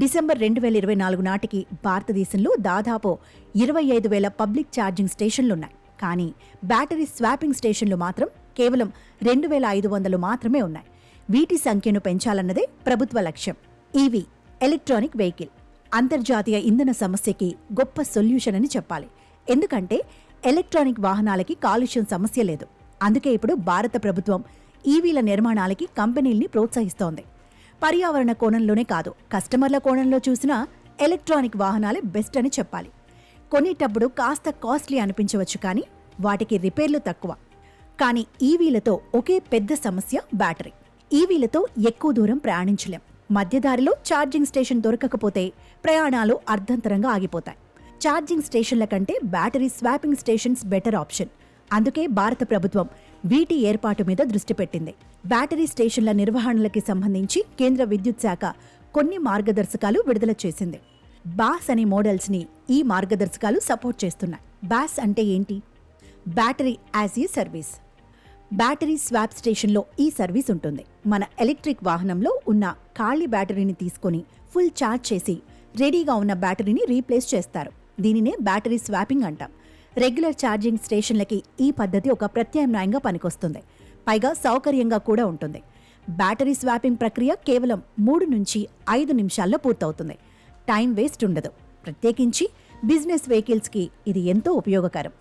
December 2024 నాటికి భారతదేశంలో దాదాపు 25,000 పబ్లిక్ ఛార్జింగ్ స్టేషన్లున్నాయి. కానీ బ్యాటరీ స్వాపింగ్ స్టేషన్లు మాత్రం కేవలం 2,500 మాత్రమే ఉన్నాయి. వీటి సంఖ్యను పెంచాలన్నదే ప్రభుత్వ లక్ష్యం. ఈవీ ఎలక్ట్రానిక్ వెహికల్ అంతర్జాతీయ ఇంధన సమస్యకి గొప్ప సొల్యూషన్ అని చెప్పాలి. ఎందుకంటే ఎలక్ట్రానిక్ వాహనాలకి కాలుష్యం సమస్య లేదు. అందుకే ఇప్పుడు భారత ప్రభుత్వం ఈవీల నిర్మాణాలకి కంపెనీల్ని ప్రోత్సహిస్తోంది. పర్యావరణ కోణంలోనే కాదు, కస్టమర్ల కోణంలో చూసినా ఎలక్ట్రానిక్ వాహనాలే బెస్ట్ అని చెప్పాలి. కొనేటప్పుడు కాస్త కాస్ట్లీ అనిపించవచ్చు, కానీ వాటికి రిపేర్లు తక్కువ. కానీ ఈవీలతో ఒకే పెద్ద సమస్య బ్యాటరీ. ఈవీలతో ఎక్కువ దూరం ప్రయాణించలేం. మధ్యదారిలో ఛార్జింగ్ స్టేషన్ దొరకకపోతే ప్రయాణాలు అర్ధంతరంగా ఆగిపోతాయి. ఛార్జింగ్ స్టేషన్ల కంటే battery swapping stations better option. అందుకే భారత ప్రభుత్వం వీటి ఏర్పాటు మీద దృష్టి పెట్టింది. బ్యాటరీ స్టేషన్ల నిర్వహణలకి సంబంధించి కేంద్ర విద్యుత్ శాఖ కొన్ని మార్గదర్శకాలు విడుదల చేసింది. బాస్ అనే మోడల్స్ని ఈ మార్గదర్శకాలు సపోర్ట్ చేస్తున్నాయి. బాస్ అంటే ఏంటి? Battery as a service. Battery swap స్టేషన్లో ఈ సర్వీస్ ఉంటుంది. మన ఎలక్ట్రిక్ వాహనంలో ఉన్న ఖాళీ బ్యాటరీని తీసుకొని ఫుల్ ఛార్జ్ చేసి రెడీగా ఉన్న బ్యాటరీని రీప్లేస్ చేస్తారు. దీనినే బ్యాటరీ స్వాపింగ్ అంటాం. రెగ్యులర్ ఛార్జింగ్ స్టేషన్లకి ఈ పద్ధతి ఒక ప్రత్యామ్నాయంగా పనికొస్తుంది. పైగా సౌకర్యంగా కూడా ఉంటుంది. బ్యాటరీ స్వాపింగ్ ప్రక్రియ కేవలం 3 నుంచి 5 నిమిషాల్లో పూర్తవుతుంది. టైం వేస్ట్ ఉండదు. ప్రత్యేకించి బిజినెస్ వెహికల్స్కి ఇది ఎంతో ఉపయోగకరం.